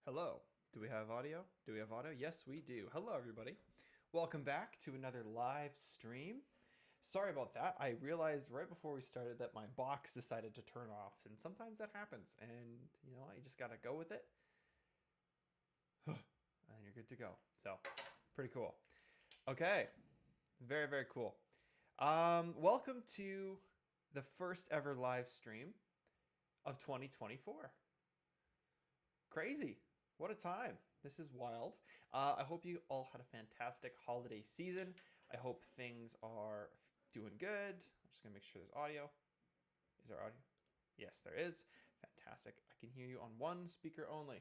Hello. Do we have audio? Do we have audio? Yes, we do. Hello, everybody. Welcome back to another live stream. Sorry about that. I realized right before we started that my box decided to turn off, and sometimes that happens. And you just gotta go with it, and you're good to go. So, pretty cool. Okay, very very cool. Welcome to the first ever live stream of 2024. Crazy. What a time. This is wild. I hope you all had a fantastic holiday season. I hope things are doing good. I'm just going to make sure there's audio. Is there audio? Yes, there is. Fantastic. I can hear you on one speaker only.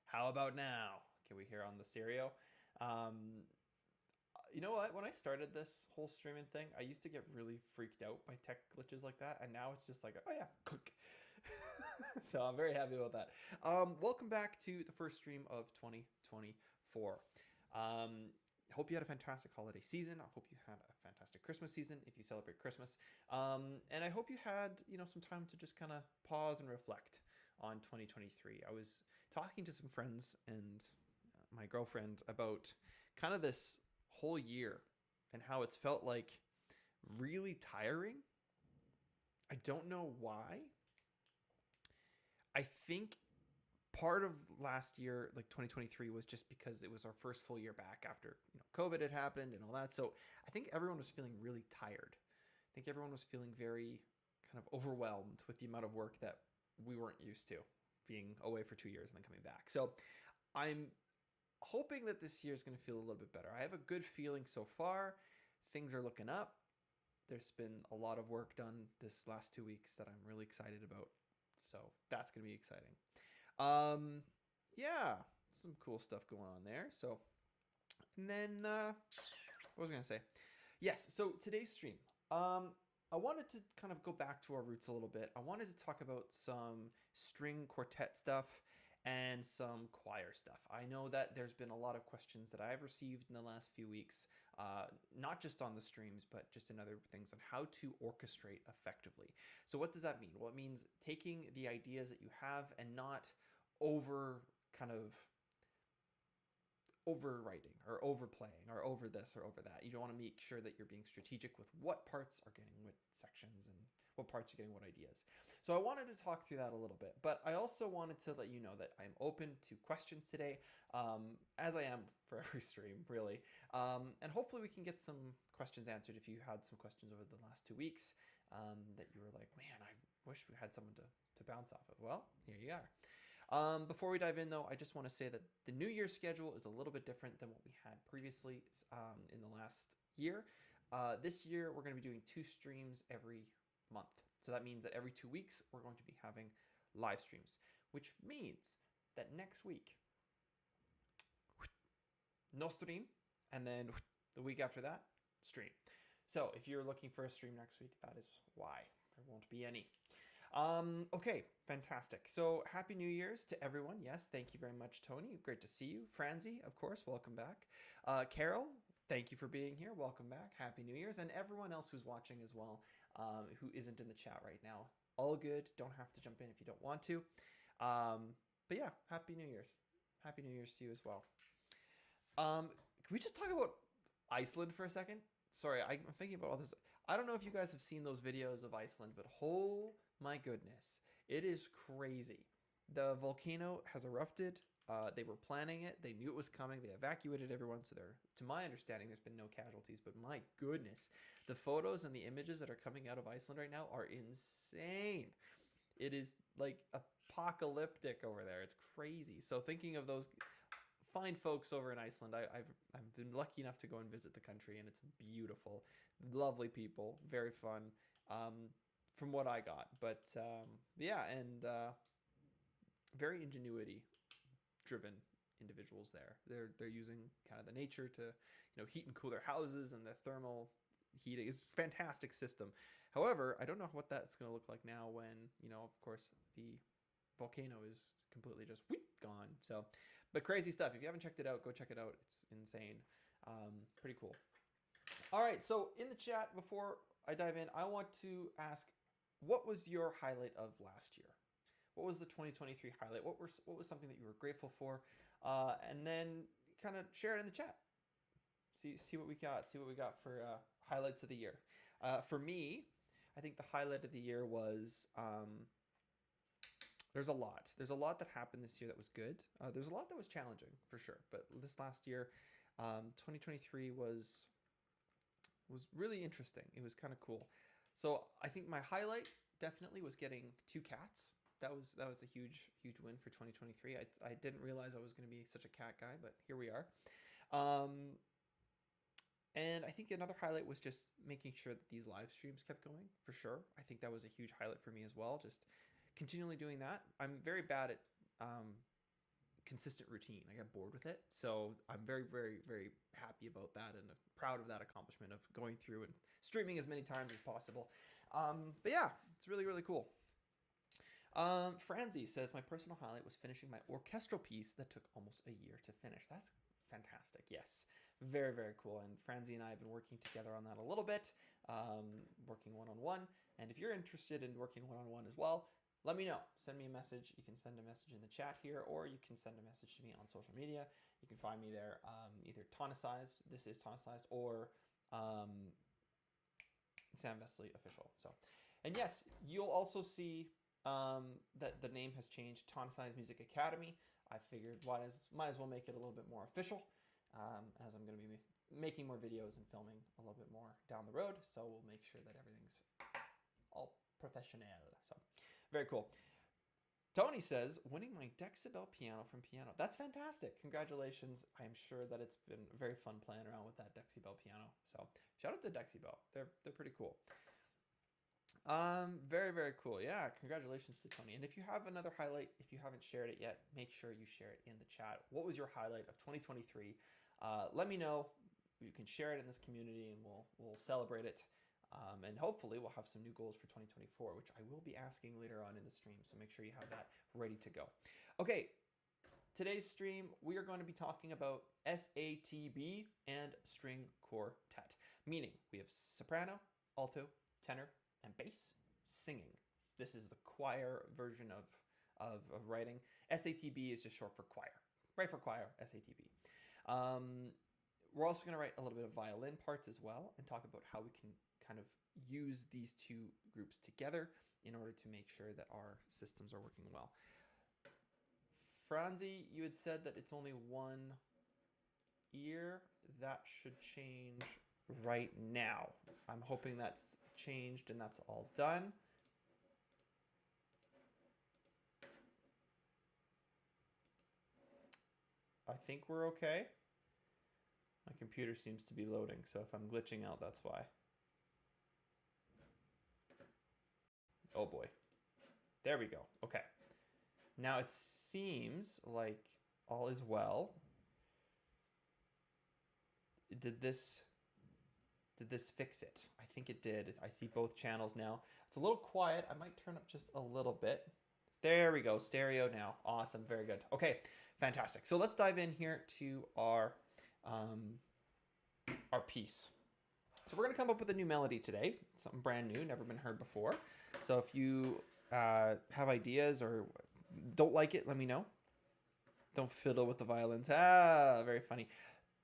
How about now? Can we hear on the stereo? You know what? When I started this whole streaming thing, I used to get really freaked out by tech glitches like that. And now it's just like, oh yeah, click. So I'm very happy about that. Welcome back to the first stream of 2024. Hope you had a fantastic holiday season. I hope you had a fantastic Christmas season if you celebrate Christmas. And I hope you had, some time to just kind of pause and reflect on 2023. I was talking to some friends and my girlfriend about kind of this whole year and how it's felt like really tiring. I don't know why. I think part of last year, like 2023, was just because it was our first full year back after COVID had happened and all that. So I think everyone was feeling really tired. I think everyone was feeling very kind of overwhelmed with the amount of work that we weren't used to, being away for 2 years and then coming back. So I'm hoping that this year is going to feel a little bit better. I have a good feeling so far. Things are looking up. There's been a lot of work done this last 2 weeks that I'm really excited about. So that's going to be exciting. Yeah, some cool stuff going on there. So, and then, what was I going to say? Yes, so today's stream, I wanted to kind of go back to our roots a little bit. I wanted to talk about some string quartet stuff and some choir stuff. I know that there's been a lot of questions that I've received in the last few weeks, not just on the streams, but just in other things on how to orchestrate effectively. So what does that mean? Well, it means taking the ideas that you have and not overwriting or overplaying or over this or over that. You don't want to make sure that you're being strategic with what parts are getting what sections and what parts are getting what ideas. So I wanted to talk through that a little bit, but I also wanted to let you know that I'm open to questions today, as I am for every stream, really. And hopefully we can get some questions answered if you had some questions over the last 2 weeks that you were like, man, I wish we had someone to bounce off of. Well, here you are. Before we dive in, though, I just want to say that the New Year's schedule is a little bit different than what we had previously in the last year. This year, we're going to be doing 2 streams every month. So that means that every 2 weeks, we're going to be having live streams, which means that next week, no stream, and then the week after that, stream. So if you're looking for a stream next week, that is why. There won't be any. Okay, fantastic. So happy New Year's to everyone. Yes, thank you very much, Tony. Great to see you. Franzi, of course, welcome back. Carol, thank you for being here. Welcome back. Happy New Year's. And everyone else who's watching as well, who isn't in the chat right now. All good. Don't have to jump in if you don't want to. But yeah, Happy New Year's. Happy New Year's to you as well. Can we just talk about Iceland for a second? Sorry, I'm thinking about all this. I don't know if you guys have seen those videos of Iceland, but oh my goodness, it is crazy. The volcano has erupted. They were planning it. They knew it was coming. They evacuated everyone. So to my understanding, there's been no casualties. But my goodness, the photos and the images that are coming out of Iceland right now are insane. It is like apocalyptic over there. It's crazy. So thinking of those fine folks over in Iceland, I've been lucky enough to go and visit the country, and it's beautiful, lovely people, very fun, from what I got. But yeah, and very ingenuity driven individuals there. They're using kind of the nature to heat and cool their houses, and the thermal heating is a fantastic system. However, I don't know what that's going to look like now when of course the volcano is completely just gone. So, but crazy stuff. If you haven't checked it out, go check it out. It's insane. Pretty cool. All right. So in the chat, before I dive in, I want to ask, what was your highlight of last year? What was the 2023 highlight? What was something that you were grateful for? And then kind of share it in the chat. See what we got. See what we got for highlights of the year. For me, I think the highlight of the year was there's a lot. There's a lot that happened this year that was good. There's a lot that was challenging for sure. But this last year, 2023 was really interesting. It was kind of cool. So I think my highlight definitely was getting 2 cats. That was a huge win for 2023. I didn't realize I was going to be such a cat guy, but here we are. And I think another highlight was just making sure that these live streams kept going, for sure. I think that was a huge highlight for me as well, just continually doing that. I'm very bad at consistent routine. I get bored with it. So I'm very, very, very happy about that and proud of that accomplishment of going through and streaming as many times as possible. But yeah, it's really, really cool. Franzi says, my personal highlight was finishing my orchestral piece that took almost a year to finish. That's fantastic. Yes, very, very cool. And Franzi and I have been working together on that a little bit, working one-on-one. And if you're interested in working one-on-one as well, let me know. Send me a message. You can send a message in the chat here, or you can send a message to me on social media. You can find me there, either Tonicized, this is Tonicized, or Sam Vesley Official. So, and yes, you'll also see that the name has changed, Tonicized Music Academy. I figured might as well make it a little bit more official, as I'm going to be making more videos and filming a little bit more down the road. So we'll make sure that everything's all professional. So very cool. Tony says, winning my Decibel piano from piano. That's fantastic. Congratulations. I'm sure that it's been very fun playing around with that Decibel piano. So shout out to Decibel. They're pretty cool. Very, very cool. Yeah, congratulations to Tony. And if you have another highlight, if you haven't shared it yet, make sure you share it in the chat. What was your highlight of 2023? Let me know. You can share it in this community and we'll celebrate it. And hopefully we'll have some new goals for 2024, which I will be asking later on in the stream. So make sure you have that ready to go. Okay, today's stream, we are going to be talking about SATB and string quartet, meaning we have soprano, alto, tenor, and bass singing. This is the choir version of writing. SATB is just short for choir. Right for choir, SATB. We're also going to write a little bit of violin parts as well and talk about how we can kind of use these two groups together in order to make sure that our systems are working well. Franzi, you had said that it's only one ear. That should change right now. I'm hoping that's changed and that's all done. I think we're okay. My computer seems to be loading, so if I'm glitching out, that's why. Oh boy. There we go. Okay. Now it seems like all is well. Did this fix it? I think it did. I see both channels now. It's a little quiet. I might turn up just a little bit. There we go. Stereo now. Awesome. Very good. Okay. Fantastic. So let's dive in here to our piece. So we're going to come up with a new melody today. Something brand new, never been heard before. So if you have ideas or don't like it, let me know. Don't fiddle with the violins. Ah, very funny.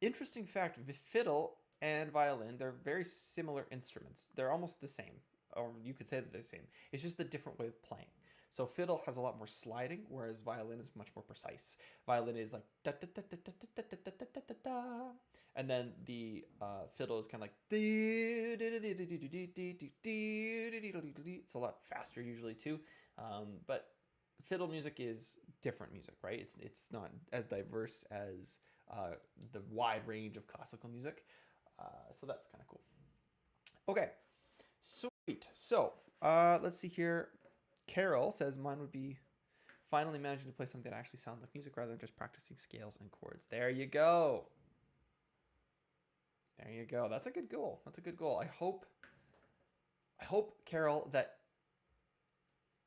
Interesting fact, fiddle and violin, they're very similar instruments. They're almost the same, or you could say that they're the same. It's just a different way of playing. So fiddle has a lot more sliding, whereas violin is much more precise. Violin is like da da da da da da da da da da da, and then the fiddle is kind of like it's a lot faster usually too. But fiddle music is different music, right? It's not as diverse as the wide range of classical music. So that's kind of cool. Okay, sweet. So let's see here. Carol says mine would be finally managing to play something that actually sounds like music rather than just practicing scales and chords. There you go. There you go. That's a good goal. That's a good goal. I hope, Carol, that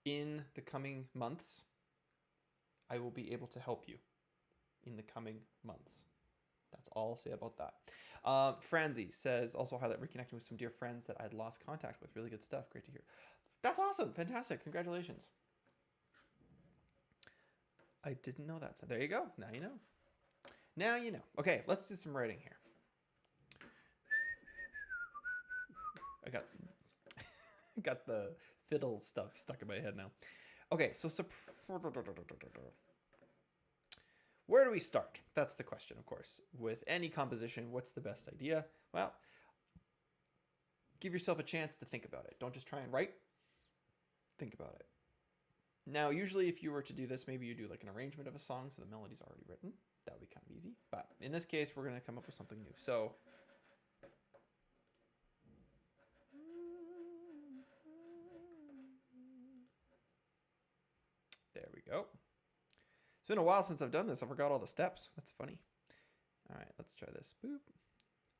in the coming months, I will be able to help you in the coming months. That's all I'll say about that. Franzi says, also highlight reconnecting with some dear friends that I'd lost contact with. Really good stuff. Great to hear. That's awesome. Fantastic. Congratulations. I didn't know that. So there you go. Now you know. Now you know. Okay, let's do some writing here. I got the fiddle stuff stuck in my head now. Okay, so where do we start? That's the question, of course. With any composition, what's the best idea? Well, give yourself a chance to think about it. Don't just try and write. Think about it. Now, usually if you were to do this, maybe you do like an arrangement of a song so the melody's already written. That would be kind of easy. But in this case, we're going to come up with something new. So there we go. It's been a while since I've done this. I forgot all the steps. That's funny. All right, let's try this. Boop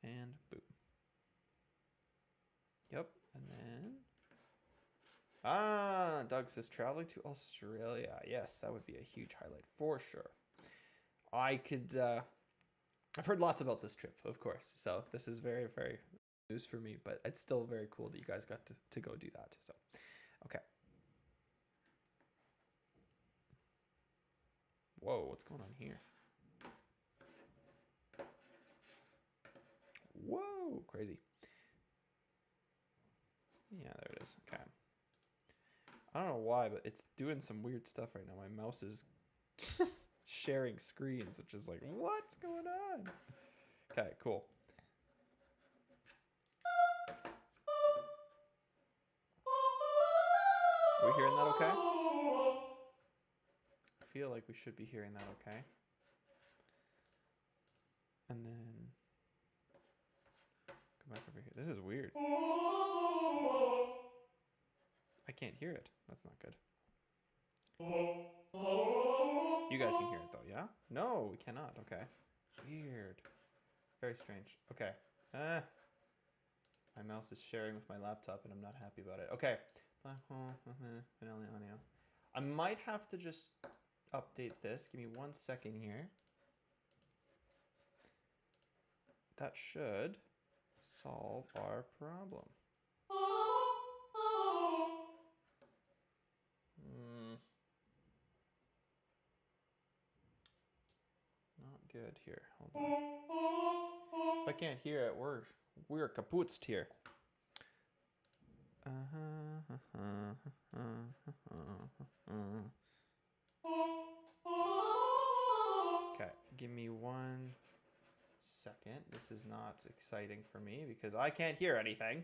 and boop. Yep, and then... Doug says traveling to Australia. Yes, that would be a huge highlight for sure. I could... I've heard lots about this trip, of course. So this is very, very news for me. But it's still very cool that you guys got to go do that. So, okay. Whoa, what's going on here? Whoa, crazy. Yeah, there it is. Okay. I don't know why, but it's doing some weird stuff right now. My mouse is sharing screens, which is like, what's going on? Okay, cool. Are we hearing that okay? I feel like we should be hearing that okay. And then come back over here. This is weird. I can't hear it. That's not good. You guys can hear it though, yeah? No, we cannot. Okay. Weird. Very strange. Okay. My mouse is sharing with my laptop and I'm not happy about it. Okay. I might have to just update this. Give me 1 second here. That should solve our problem. Not good here. Hold on. If I can't hear it, we're kaputzed here. Okay, give me 1 second. This is not exciting for me because I can't hear anything.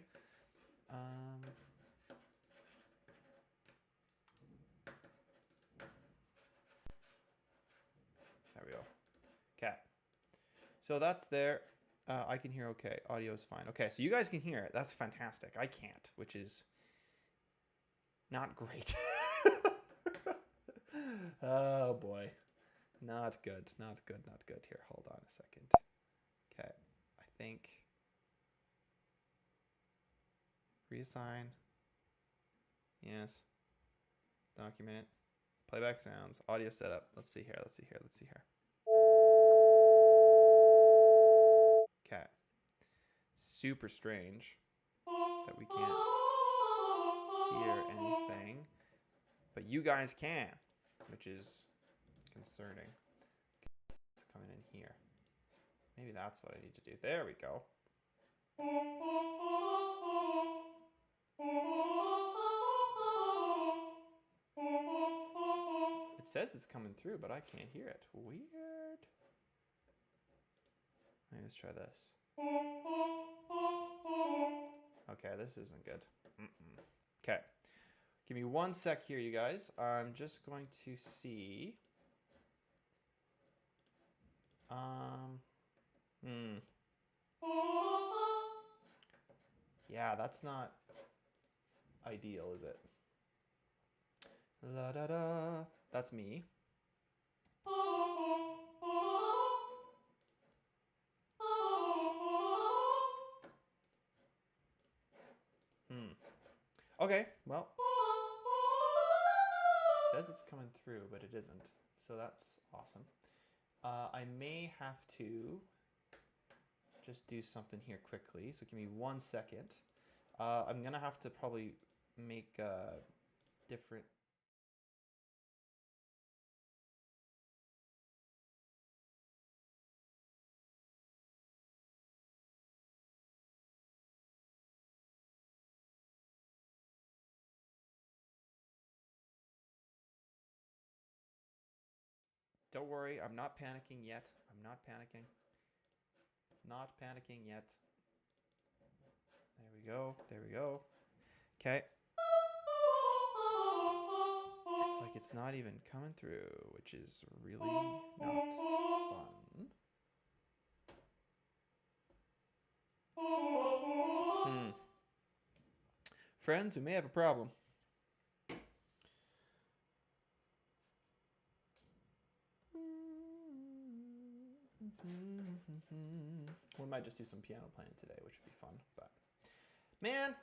There we go. Okay. So that's there. I can hear okay. Audio is fine. Okay, so you guys can hear it. That's fantastic. I can't, which is not great. Oh boy. Not good. Not good. Not good. Here, hold on a second. Okay. I think reassign. Yes. Document. Playback sounds. Audio setup. Let's see here. Let's see here. Let's see here. Okay. Super strange that we can't hear anything, but you guys can, which is concerning. It's coming in here. Maybe that's what I need to do. There we go. It says it's coming through, but I can't hear it. Weird. Let's try this. Okay, this isn't good. Okay. Give me 1 sec here, you guys. I'm just going to see. Yeah, that's not ideal, is it? La da da. That's me. Okay, well. It says it's coming through, but it isn't. So that's awesome. I may have to just do something here quickly. So give me 1 second. I'm going to have to probably make different Don't worry, I'm not panicking yet. I'm not panicking. Not panicking yet. There we go. There we go. Okay. It's like it's not even coming through, which is really not fun. Friends, we may have a problem. We might just do some piano playing today, which would be fun. But man,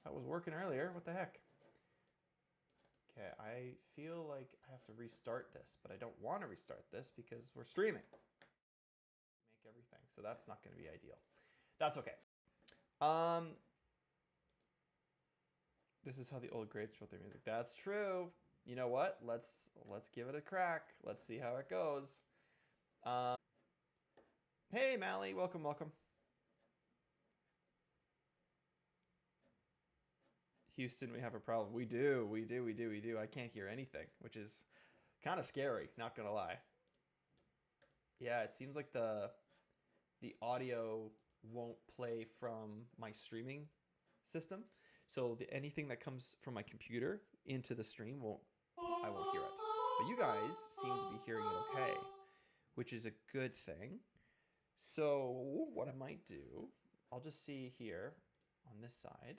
that was working earlier. What the heck? Okay, I feel like I have to restart this, but I don't want to restart this because we're streaming. Make everything, so that's not going to be ideal. That's okay. This is how the old greats wrote their music. That's true. You know what? Let's give it a crack. Let's see how it goes. Hey, Mally, welcome, welcome. Houston, we have a problem. We do. I can't hear anything, which is kind of scary, not gonna lie. Yeah, it seems like the audio won't play from my streaming system. So anything that comes from my computer into the stream I won't hear it. But you guys seem to be hearing it okay, which is a good thing. So what I might do, I'll just see here on this side.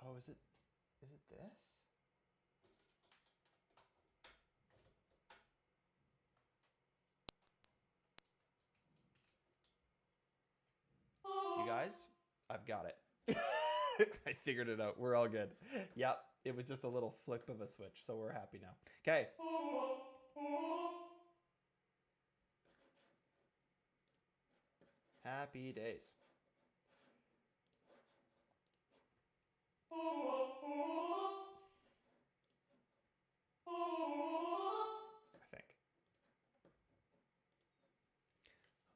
Oh, is it this? You guys, I've got it. I figured it out. We're all good. Yep, it was just a little flip of a switch, so we're happy now. Okay. Happy days. I think.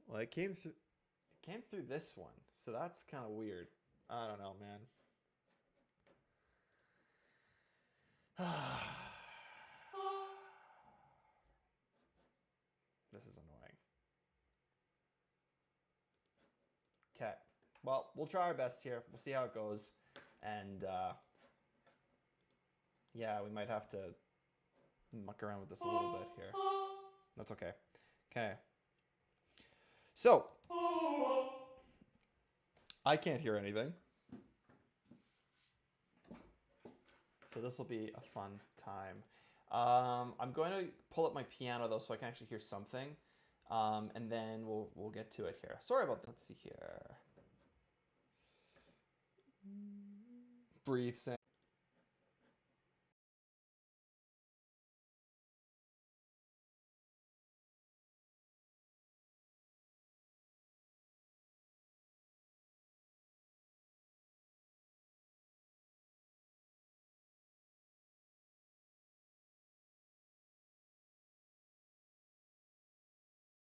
Well, it came through this one, so that's kind of weird. I don't know, man. This is annoying. Okay. Well, we'll try our best here. We'll see how it goes. And yeah, we might have to muck around with this a little bit here. That's okay. Okay. So, I can't hear anything. So this will be a fun time. I'm going to pull up my piano though, so I can actually hear something, and then we'll get to it here. Sorry about that. Let's see here. Breathe.